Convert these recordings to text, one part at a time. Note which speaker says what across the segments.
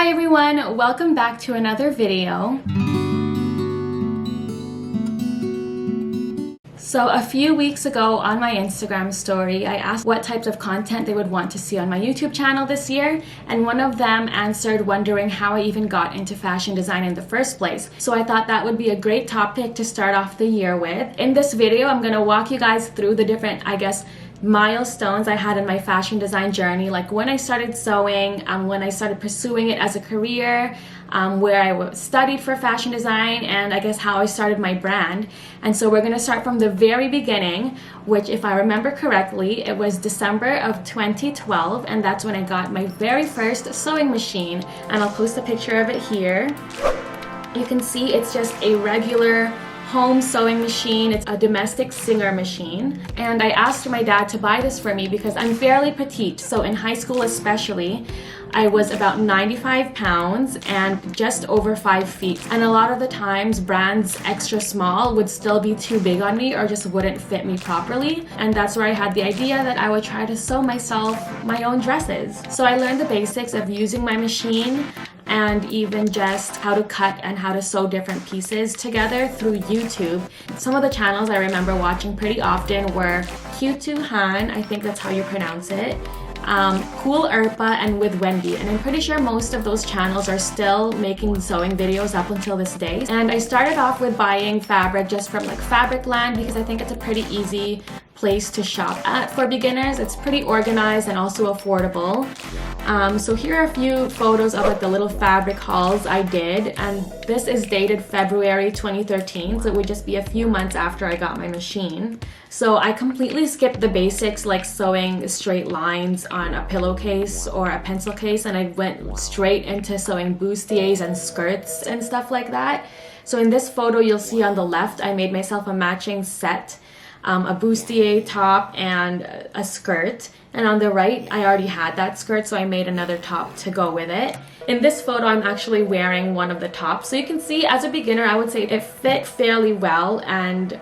Speaker 1: Hi everyone, welcome back to another video. So a few weeks ago on my Instagram story, I asked what types of content they would want to see on my YouTube channel this year, and one of them answered wondering how I even got into fashion design in the first place. So I thought that would be a great topic to start off the year with. In this video, I'm going to walk you guys through the different, milestones I had in my fashion design journey, like when I started sewing, when I started pursuing it as a career, where I studied for fashion design, and I guess how I started my brand. And so we're going to start from the very beginning, which, if I remember correctly, it was December of 2012, and that's when I got my very first sewing machine, and I'll post a picture of it here. You can see it's just a regular home sewing machine. It's a domestic Singer machine, and I asked my dad to buy this for me because I'm fairly petite. So in high school especially, I was about 95 pounds and just over 5 feet, and a lot of the times brands extra small would still be too big on me or just wouldn't fit me properly, and that's where I had the idea that I would try to sew myself my own dresses. So I learned the basics of using my machine and even just how to cut and how to sew different pieces together through YouTube. Some of the channels I remember watching pretty often were Q2 Han, I think that's how you pronounce it, Cool Urpa, and With Wendy, and I'm pretty sure most of those channels are still making sewing videos up until this day. And I started off with buying fabric just from like Fabricland because I think it's a pretty easy place to shop at for beginners. It's pretty organized and also affordable. So here are a few photos of like the little fabric hauls I did, and this is dated February 2013, so it would just be a few months after I got my machine. So I completely skipped the basics like sewing straight lines on a pillowcase or a pencil case, and I went straight into sewing bustiers and skirts and stuff like that. So in this photo you'll see on the left, I made myself a matching set, a bustier top and a skirt, and on the right I already had that skirt, so I made another top to go with it. In this photo I'm actually wearing one of the tops, so you can see as a beginner I would say it fit fairly well, and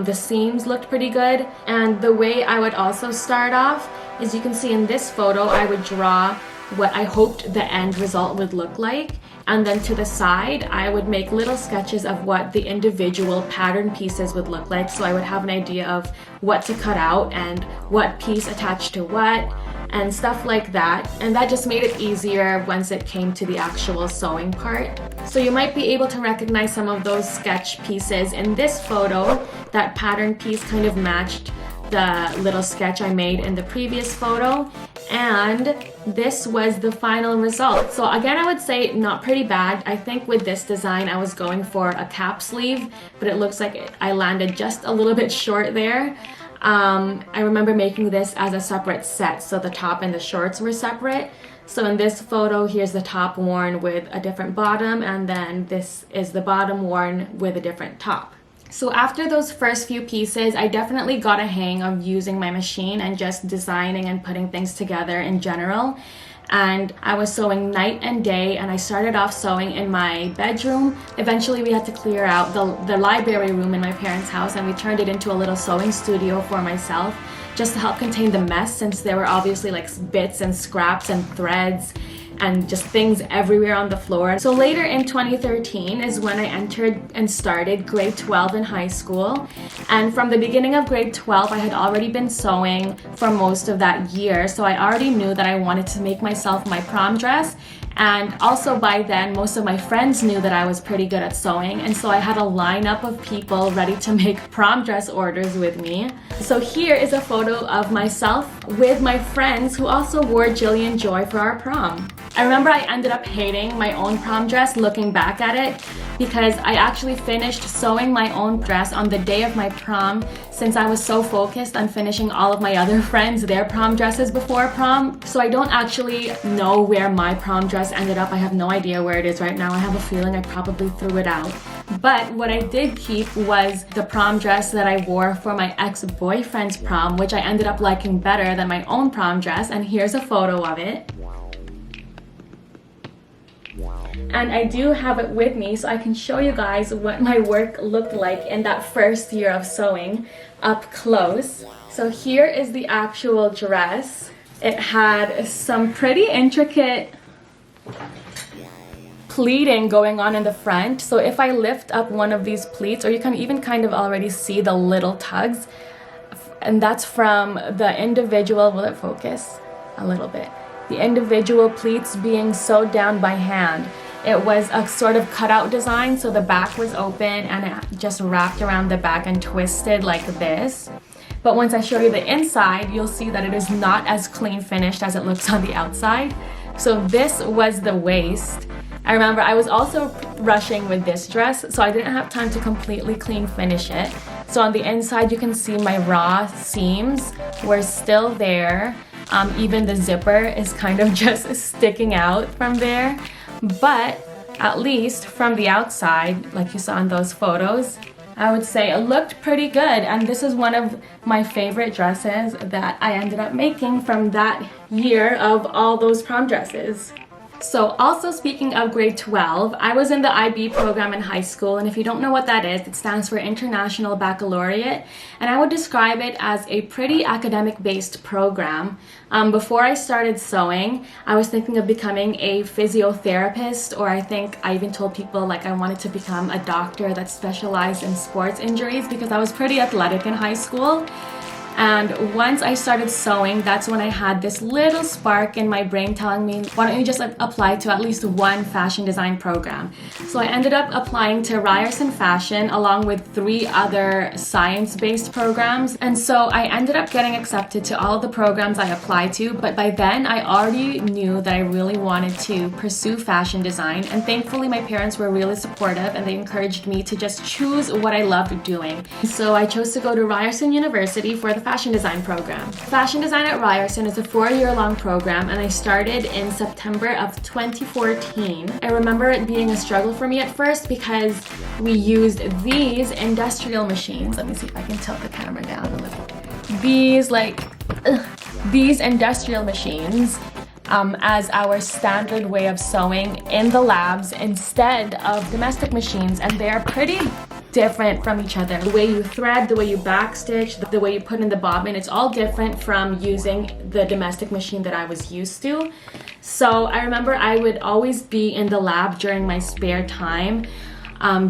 Speaker 1: the seams looked pretty good. And the way I would also start off is, you can see in this photo I would draw what I hoped the end result would look like, and then to the side I would make little sketches of what the individual pattern pieces would look like, so I would have an idea of what to cut out and what piece attached to what and stuff like that, and that just made it easier once it came to the actual sewing part. So you might be able to recognize some of those sketch pieces in this photo. That pattern piece kind of matched the little sketch I made in the previous photo, and this was the final result. So again, I would say not pretty bad. I think with this design I was going for a cap sleeve, but it looks like I landed just a little bit short there. I remember making this as a separate set, so the top and the shorts were separate. So in this photo, here's the top worn with a different bottom, and then this is the bottom worn with a different top. So after those first few pieces, I definitely got a hang of using my machine and just designing and putting things together in general. And I was sewing night and day, and I started off sewing in my bedroom. Eventually we had to clear out the library room in my parents' house, and we turned it into a little sewing studio for myself, just to help contain the mess, since there were obviously like bits and scraps and threads and just things everywhere on the floor. So later in 2013 is when I entered and started grade 12 in high school. And from the beginning of grade 12, I had already been sewing for most of that year. So I already knew that I wanted to make myself my prom dress. And also by then, most of my friends knew that I was pretty good at sewing, and so I had a lineup of people ready to make prom dress orders with me. So here is a photo of myself with my friends who also wore Jillian Joy for our prom. I remember I ended up hating my own prom dress looking back at it, because I actually finished sewing my own dress on the day of my prom, since I was so focused on finishing all of my other friends their prom dresses before prom. So I don't actually know where my prom dress ended up. I have no idea where it is right now. I have a feeling I probably threw it out. But what I did keep was the prom dress that I wore for my ex-boyfriend's prom, which I ended up liking better than my own prom dress, and here's a photo of it. And I do have it with me so I can show you guys what my work looked like in that first year of sewing up close. So here is the actual dress. It had some pretty intricate pleating going on in the front. So if I lift up one of these pleats, or you can even kind of already see the little tugs, and that's from the individual, will it focus a little bit? The individual pleats being sewed down by hand. It was a sort of cutout design, so the back was open and it just wrapped around the back and twisted like this. But once I show you the inside, you'll see that it is not as clean finished as it looks on the outside. So this was the waist. I remember I was also rushing with this dress, so I didn't have time to completely clean finish it. So on the inside, you can see my raw seams were still there. Even the zipper is kind of just sticking out from there. But at least from the outside, like you saw in those photos, I would say it looked pretty good. And this is one of my favorite dresses that I ended up making from that year of all those prom dresses. So also speaking of grade 12, I was in the IB program in high school, and if you don't know what that is, it stands for International Baccalaureate, and I would describe it as a pretty academic-based program. Before I started sewing, I was thinking of becoming a physiotherapist, or I think I even told people like I wanted to become a doctor that specialized in sports injuries because I was pretty athletic in high school. And once I started sewing, that's when I had this little spark in my brain telling me, why don't you just apply to at least one fashion design program? So I ended up applying to Ryerson Fashion along with 3 other science-based programs. And so I ended up getting accepted to all of the programs I applied to, but by then I already knew that I really wanted to pursue fashion design. And thankfully my parents were really supportive and they encouraged me to just choose what I loved doing. So I chose to go to Ryerson University for the fashion design program. Fashion design at Ryerson is a 4-year-long program, and I started in September of 2014. I remember it being a struggle for me at first because we used these industrial machines. Let me see if I can tilt the camera down a little. These industrial machines as our standard way of sewing in the labs instead of domestic machines, and they're pretty different from each other. The way you thread, the way you backstitch, the way you put in the bobbin, it's all different from using the domestic machine that I was used to. So I remember I would always be in the lab during my spare time,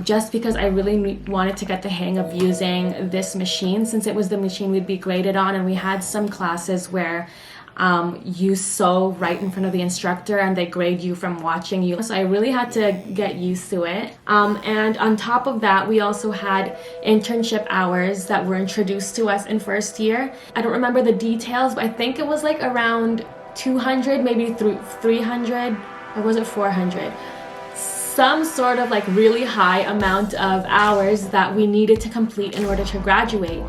Speaker 1: just because I really wanted to get the hang of using this machine, since it was the machine we'd be graded on, and we had some classes where you sew right in front of the instructor and they grade you from watching you. So I really had to get used to it. And on top of that, we also had internship hours that were introduced to us in first year. I don't remember the details, but I think it was like around 200, maybe 300, or was it 400? Some sort of like really high amount of hours that we needed to complete in order to graduate.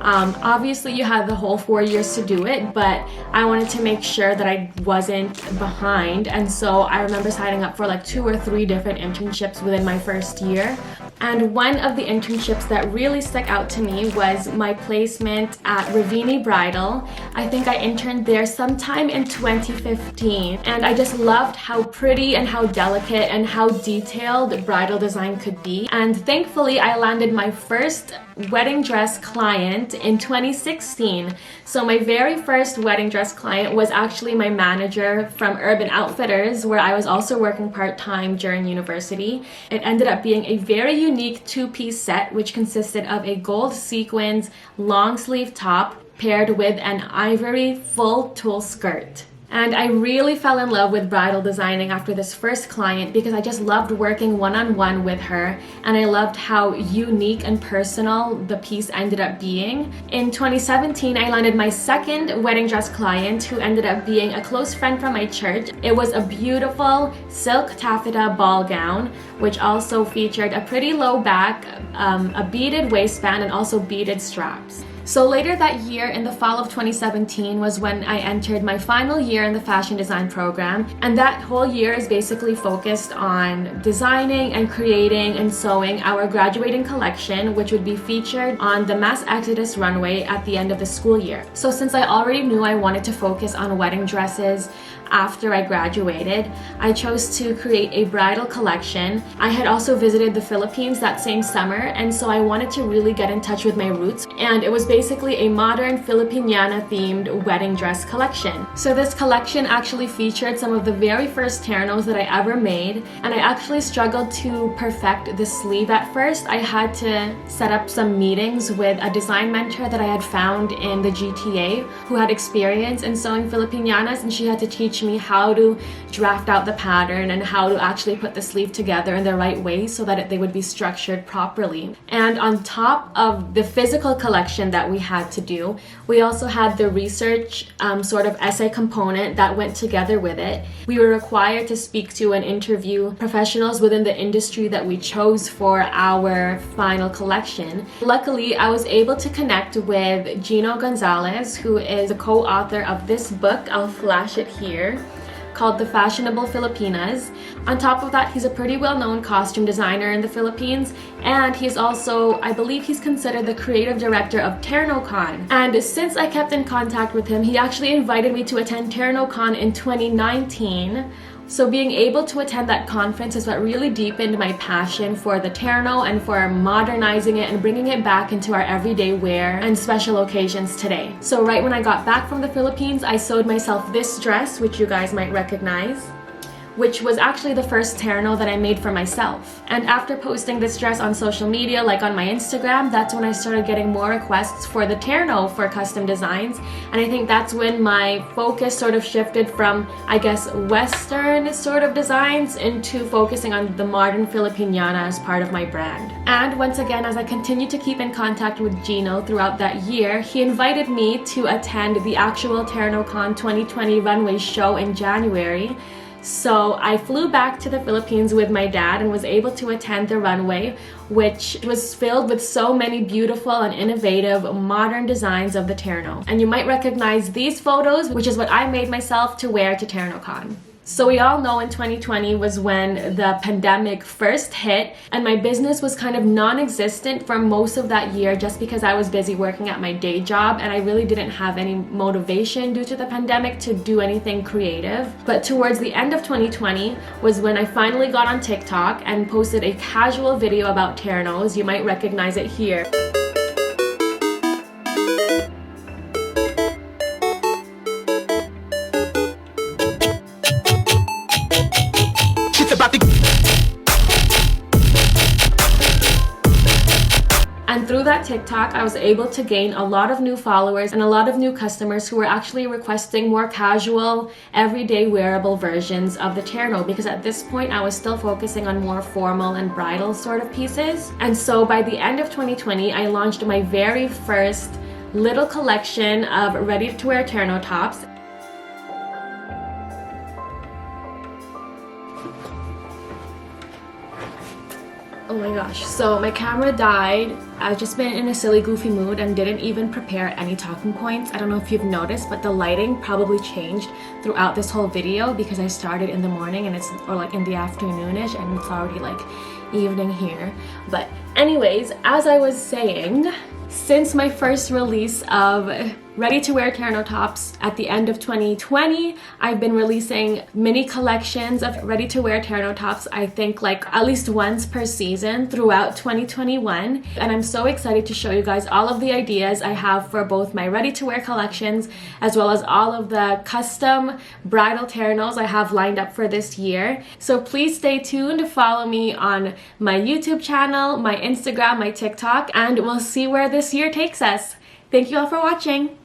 Speaker 1: Obviously you had the whole 4 years to do it, but I wanted to make sure that I wasn't behind, and so I remember signing up for like 2 or 3 different internships within my first year. And one of the internships that really stuck out to me was my placement at Ravini Bridal. I think I interned there sometime in 2015, and I just loved how pretty and how delicate and how detailed bridal design could be. And thankfully I landed my first wedding dress client in 2016. So my very first wedding dress client was actually my manager from Urban Outfitters, where I was also working part-time during university. It ended up being a very unique 2-piece set, which consisted of a gold sequins long sleeve top paired with an ivory full tulle skirt. And I really fell in love with bridal designing after this first client because I just loved working one-on-one with her, and I loved how unique and personal the piece ended up being. In 2017, I landed my second wedding dress client, who ended up being a close friend from my church. It was a beautiful silk taffeta ball gown, which also featured a pretty low back, a beaded waistband, and also beaded straps. So later that year, in the fall of 2017, was when I entered my final year in the fashion design program. And that whole year is basically focused on designing and creating and sewing our graduating collection, which would be featured on the Mass Exodus runway at the end of the school year. So since I already knew I wanted to focus on wedding dresses, after I graduated, I chose to create a bridal collection. I had also visited the Philippines that same summer, and so I wanted to really get in touch with my roots, and it was basically a modern Filipiniana themed wedding dress collection. So this collection actually featured some of the very first ternos that I ever made, and I actually struggled to perfect the sleeve at first. I had to set up some meetings with a design mentor that I had found in the GTA who had experience in sewing Filipinianas, and she had to teach me how to draft out the pattern and how to actually put the sleeve together in the right way so that they would be structured properly. And on top of the physical collection that we had to do, we also had the research sort of essay component that went together with it. We were required to speak to and interview professionals within the industry that we chose for our final collection. Luckily, I was able to connect with Gino Gonzalez, who is the co-author of this book. I'll flash it here, called The Fashionable Filipinas. On top of that, he's a pretty well-known costume designer in the Philippines, and he's also, I believe he's considered the creative director of TernoCon. And since I kept in contact with him, he actually invited me to attend TernoCon in 2019. So being able to attend that conference is what really deepened my passion for the terno and for modernizing it and bringing it back into our everyday wear and special occasions today. So right when I got back from the Philippines, I sewed myself this dress, which you guys might recognize, which was actually the first terno that I made for myself. And after posting this dress on social media, like on my Instagram, that's when I started getting more requests for the terno for custom designs. And I think that's when my focus sort of shifted from, I guess, Western sort of designs into focusing on the modern Filipiniana as part of my brand. And once again, as I continued to keep in contact with Gino throughout that year, he invited me to attend the actual TernoCon 2020 runway show in January. So I flew back to the Philippines with my dad and was able to attend the runway, which was filled with so many beautiful and innovative modern designs of the terno. And you might recognize these photos, which is what I made myself to wear to TernoCon. So we all know in 2020 was when the pandemic first hit, and my business was kind of non-existent for most of that year just because I was busy working at my day job and I really didn't have any motivation due to the pandemic to do anything creative. But towards the end of 2020 was when I finally got on TikTok and posted a casual video about ternos. You might recognize it here. And through that TikTok, I was able to gain a lot of new followers and a lot of new customers who were actually requesting more casual, everyday wearable versions of the terno, because at this point I was still focusing on more formal and bridal sort of pieces. And so by the end of 2020, I launched my very first little collection of ready-to-wear terno tops. Oh my gosh, so my camera died. I've just been in a silly goofy mood and didn't even prepare any talking points. I don't know if you've noticed, but the lighting probably changed throughout this whole video because I started in the morning and or like in the afternoonish, and it's already like evening here. But anyways, as I was saying, since my first release of ready-to-wear terno tops at the end of 2020, I've been releasing mini collections of ready-to-wear terno tops, I think like at least once per season throughout 2021. And I'm so excited to show you guys all of the ideas I have for both my ready-to-wear collections as well as all of the custom bridal ternos I have lined up for this year. So please stay tuned to follow me on my YouTube channel, my Instagram, my TikTok, and we'll see where this year takes us. Thank you all for watching.